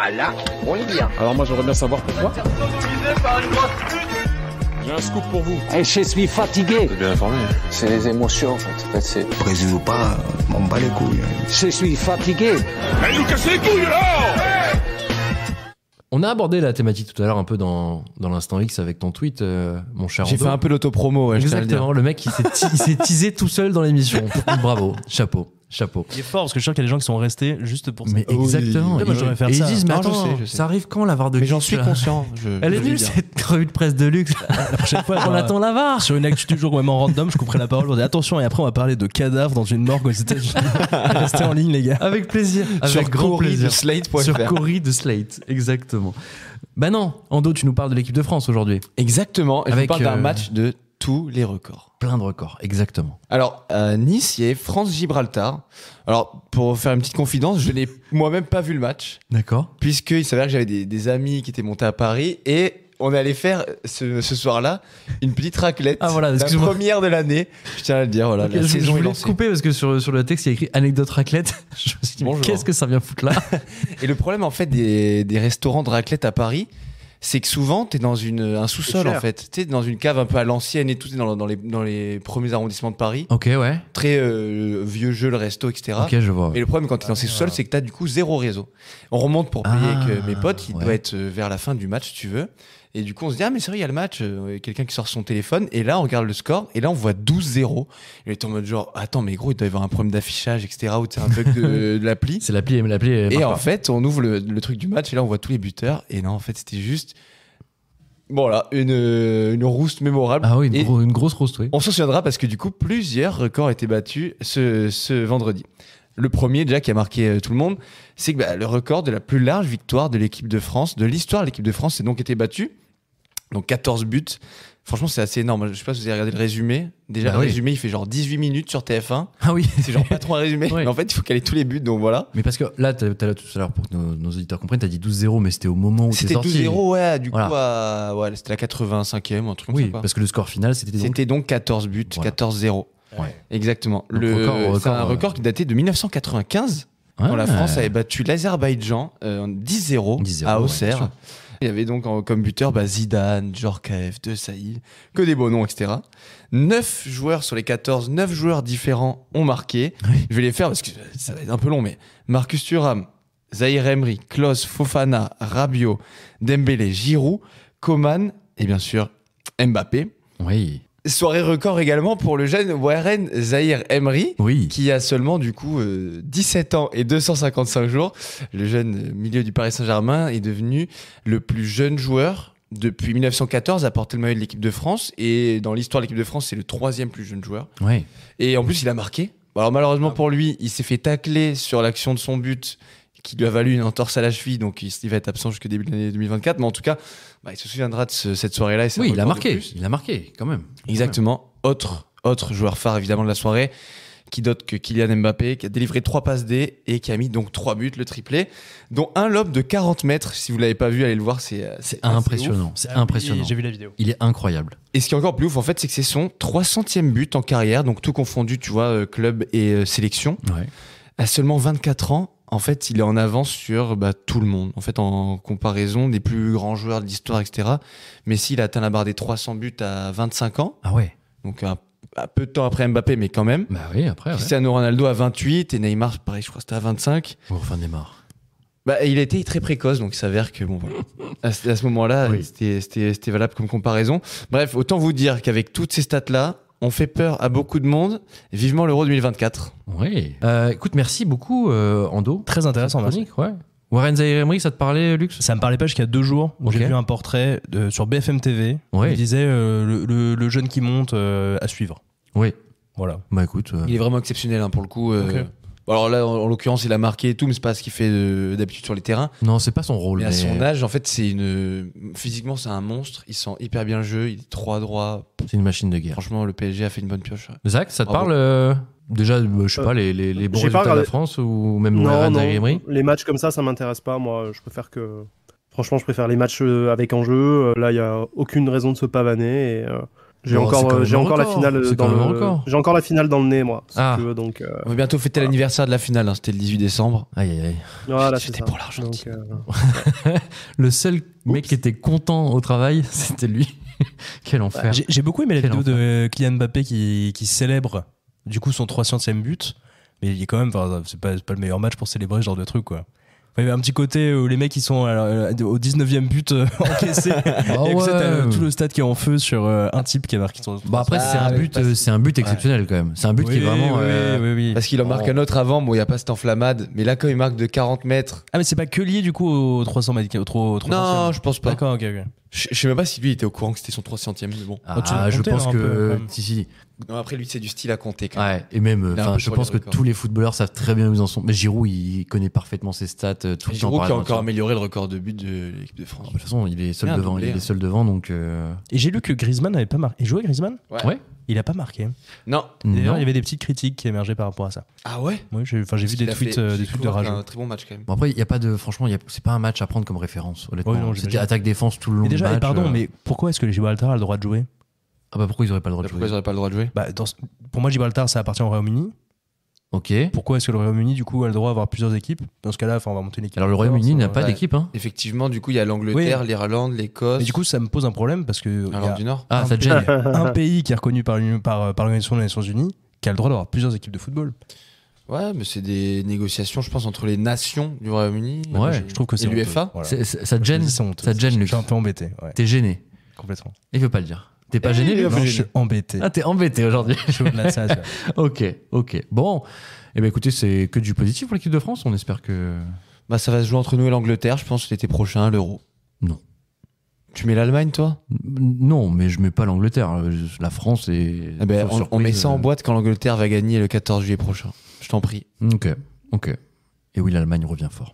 Ah là, on est bien. Alors moi j'aimerais bien savoir pourquoi. J'ai un scoop pour vous. Et je suis fatigué. T'es bien informé. C'est les émotions en fait. C'est... Président ou pas, m'en bats les couilles. Je suis fatigué. Allez nous casser les couilles là. On a abordé la thématique tout à l'heure un peu dans l'Instant X avec ton tweet, mon cher J'ai Ando. fait un peu l'autopromo, ouais, Exactement, le mec il s'est teasé tout seul dans l'émission. Bravo, chapeau. Il est fort parce que je suis sûr qu'il y a des gens qui sont restés juste pour ça. Mais exactement. Oui. Moi, je devrais faire et ça. ils disent, mais Non, attends, je sais. ça arrive quand la VAR de Mais luxe j'en suis là conscient. Elle est je le nulle dis bien. cette revue de presse de luxe. La prochaine fois, On attend la VAR. sur une actu du jour ou même en random, je couperai la parole. Je dis attention, et après, on va parler de cadavres dans une morgue aux États-Unis. Restez en ligne, les gars. Avec plaisir. Avec Sur grand plaisir. de Slate.fr. Sur Cory de Slate, exactement. Bah non, Ando, tu nous parles de l'équipe de France aujourd'hui. Exactement. Et je vous Avec, parle d'un match de tous les records. Plein de records, exactement. Alors, à Nice, il y a France-Gibraltar. Alors, pour faire une petite confidence, je n'ai moi-même pas vu le match, D'accord. puisqu'il s'avère que j'avais des amis qui étaient montés à Paris et on allait faire ce soir-là une petite raclette. Ah, voilà, la excuse-moi. première de l'année. Je tiens à le dire, voilà, Ok, la je saison est voulais te lancée. couper parce que sur le texte, il y a écrit anecdote raclette. Je me suis dit, mais Bonjour. qu'est-ce que ça vient foutre là? Et le problème, en fait, des restaurants de raclette à Paris, c'est que souvent, t'es dans un sous-sol, cher. en fait. T'es dans une cave un peu à l'ancienne et tout, t'es dans les premiers arrondissements de Paris. Ok, ouais. Très vieux jeu, le resto, etc. Ok, je vois. Et le problème quand t'es dans ces sous-sols, c'est que t'as du coup zéro réseau. On remonte pour payer avec mes potes, il ouais. doit être vers la fin du match, si tu veux. Et du coup, on se dit, ah, mais c'est vrai, il y a le match. Quelqu'un qui sort son téléphone. Et là, on regarde le score. Et là, on voit 12-0. Et on est en mode genre, attends, mais gros, il doit y avoir un problème d'affichage, etc. Ou c'est un bug de l'appli. C'est l'appli est Et marquant. en fait, on ouvre le truc du match. Et là, on voit tous les buteurs. Et non, en fait, c'était juste. Bon, là, une rouste mémorable. Ah oui, Et une grosse roast, oui. on s'en souviendra parce que du coup, plusieurs records étaient battus ce vendredi. Le premier, déjà, qui a marqué tout le monde, c'est que le record de la plus large victoire de l'équipe de France, de l'histoire de l'équipe de France, s'est donc été battu. Donc 14 buts. Franchement, c'est assez énorme. Je sais pas si vous avez regardé le résumé. Déjà, Bah le oui. résumé, il fait genre 18 minutes sur TF1. Ah oui. C'est genre pas trop un résumé. Ouais. Mais en fait, il faut caler tous les buts. Donc voilà. Mais parce que là, tout à l'heure, pour que nos auditeurs comprennent, t'as dit 12-0, mais c'était au moment où c'est C'était sorti. 12-0, ouais. Du Voilà. coup, ouais, c'était la 85e ou un truc comme Oui, ça. Quoi. parce que le score final, c'était donc... C'était donc 14 buts, Voilà. 14-0. Ouais. Exactement. Donc, record, c'est un record qui datait de 1995. Quand la France avait battu l'Azerbaïdjan 10-0 10-0, à ouais, Auxerre. bien sûr. Il y avait donc comme buteur Zidane, Djorkaeff, De Sailly, que des beaux noms, etc. 9 joueurs sur les 14, 9 joueurs différents ont marqué. Oui. Je vais les faire parce que ça va être un peu long, mais Marcus Thuram, Zahir Emery, Klose, Fofana, Rabiot, Dembélé, Giroud, Coman et bien sûr Mbappé. Oui. Soirée record également pour le jeune Warren Zahir Emery, Oui. qui a seulement du coup 17 ans et 255 jours. Le jeune milieu du Paris Saint-Germain est devenu le plus jeune joueur depuis 1914 à porter le maillot de l'équipe de France. Et dans l'histoire de l'équipe de France, c'est le 3e plus jeune joueur. Oui. Et en plus, il a marqué. Bon, alors malheureusement pour lui, il s'est fait tacler sur l'action de son but qui lui a valu une entorse à la cheville, donc il va être absent jusqu'au début de l'année 2024. Mais en tout cas, il se souviendra de cette soirée-là. Et c'est un Oui, il a record de marqué. plus. Il a marqué, quand même. Exactement. Autre joueur phare évidemment de la soirée, qui d'autre que Kylian Mbappé, qui a délivré 3 passes D et qui a mis donc 3 buts, le triplé, dont un lob de 40 mètres. Si vous l'avez pas vu, allez le voir, c'est C'est assez impressionnant. C'est impressionnant. J'ai vu la vidéo. Il est incroyable. Et ce qui est encore plus ouf, en fait, c'est que c'est son 300e but en carrière, donc tout confondu, tu vois, club et sélection. Ouais. À seulement 24 ans, en fait, il est en avance sur tout le monde. En fait, en comparaison des plus grands joueurs de l'histoire, etc. Messi, il a atteint la barre des 300 buts à 25 ans, Ah ouais. donc un peu de temps après Mbappé, mais quand même. Bah oui, après, ouais. Cristiano Ronaldo à 28 et Neymar, pareil, je crois que c'était à 25. Enfin, Neymar. Il a été très précoce, donc il s'avère que, bon, voilà. À ce moment-là, Oui. c'était valable comme comparaison. Bref, autant vous dire qu'avec toutes ces stats-là, on fait peur à beaucoup de monde. Vivement l'Euro 2024. Oui. Écoute, merci beaucoup, Ando. Très intéressant, merci. Chronique, ouais. Warren Zahir Emery, ça te parlait, Lux? Ça me parlait pas jusqu'à 2 jours où Ok. j'ai vu un portrait sur BFM TV. Ouais. Il disait le jeune qui monte à suivre. Oui. Voilà. Bah écoute. Il est vraiment exceptionnel, pour le coup. Ok. Alors là, en l'occurrence, il a marqué et tout, mais c'est pas ce qu'il fait d'habitude sur les terrains. Non, c'est pas son rôle. Mais à son âge, en fait, physiquement, c'est un monstre. Il sent hyper bien le jeu. Il est trop droit. C'est une machine de guerre. Franchement, le PSG a fait une bonne pioche. Zach, ça te Bravo. parle déjà, je sais pas, les bons j'ai résultats pas de la regardé. France ou même Non, Warren non, Zahir Emery? les matchs comme ça m'intéresse pas. Moi, je préfère Franchement, je préfère les matchs avec enjeu. Là, il y a aucune raison de se pavaner. J'ai Bon, c'est quand même encore la un finale record. C'est dans quand même un le. record. J'ai encore la finale dans le nez, moi. Si Ah. tu veux, donc. On va bientôt fêter l'anniversaire de la finale, hein, c'était le 18 décembre. Aïe, aïe, aïe. Voilà, C'était c'est ça. pour l'Argentine. Donc, Le seul mec qui était content au travail, c'était lui. Quel enfer. J'ai beaucoup aimé la Quel vidéo de Kylian Mbappé qui célèbre du coup son 300e but, mais il est quand même, enfin, c'est pas le meilleur match pour célébrer ce genre de truc, quoi. Enfin, il y avait un petit côté où les mecs ils sont au 19e but encaissé, et que ça, t'as tout le stade qui est en feu sur un type qui a marqué son. Bah après, c'est un but exceptionnel quand même. C'est un but qui est vraiment. Oui. Parce qu'il en marque un autre avant, bon, il n'y a pas cette enflammade, mais là, quand il marque de 40 mètres. Ah, mais c'est pas que lié du coup au 300 mètres, au 300e. Non, je pense pas. D'accord, ok. Je sais même pas si lui était au courant que c'était son 300e, mais bon. Ah, tu l'as je compté, pense un peu, que. quand même. Si. Non, après, lui, c'est du style à compter quand même. Ouais, et même, Il a un enfin, peu je pour pense les que records. tous les footballeurs savent très bien où ils en sont. Mais Giroud, il connaît parfaitement ses stats tout le temps. Giroud par qui a exemple. encore amélioré le record de but de l'équipe de France. De toute façon, il est seul Il a un devant. doublé, Il est hein. seul devant, donc. Et j'ai lu que Griezmann n'avait pas marqué. Il jouait Griezmann Ouais. Il a pas marqué. Non. D'ailleurs, Non. il y avait des petites critiques qui émergeaient par rapport à ça. Ah ouais. Oui, j'ai vu des tweets de rageux. Un très bon match quand même. Bon, après, il y a pas de. Franchement, c'est pas un match à prendre comme référence, honnêtement. Ouais, non, C'était j'imagine. attaque-défense tout le long Et déjà, du match. pardon, mais pourquoi est-ce que les Gibraltar a le droit de jouer? Ah bah pourquoi ils auraient pas le droit de Pourquoi ils jouer? n'auraient pas le droit de jouer? Bah, pour moi, Gibraltar, ça appartient au Royaume-Uni. Ok. Pourquoi est-ce que le Royaume-Uni, du coup, a le droit d'avoir plusieurs équipes? Dans ce cas-là, on va monter une équipe. Alors le Royaume-Uni n'a pas Ouais. d'équipe, hein. Effectivement, du coup, il y a l'Angleterre, l'Irlande, l'Écosse, Mais du coup, ça me pose un problème parce que il y l'Irlande a du Nord. Ah, un ça te pays- gêne. un pays qui est reconnu par l'Organisation des Nations Unies qui a le droit d'avoir plusieurs équipes de football. Ouais, mais c'est des négociations, je pense, entre les nations du Royaume-Uni. Ouais. Je trouve que c'est Et honteux. l'UEFA Voilà. Ça te gêne, C'est honteux. ça te gêne, Je Luc. suis un peu embêté. Ouais, T'es gêné. complètement. Il veut pas le dire. T'es pas gêné, il Luc? veut Non, je suis embêté. Ah, t'es embêté aujourd'hui. Je suis au-delà de ça. tu vois. Ok. Bon, eh ben écoutez, c'est que du positif pour l'équipe de France. On espère que. Bah, ça va se jouer entre nous et l'Angleterre, je pense, l'été prochain, à l'Euro. Non. Tu mets l'Allemagne, toi? Non, mais je mets pas l'Angleterre. La France est. Eh ben, sauf on surprise, met ça en boîte quand l'Angleterre va gagner le 14 juillet prochain. Je t'en prie. Ok. Et oui, l'Allemagne revient fort.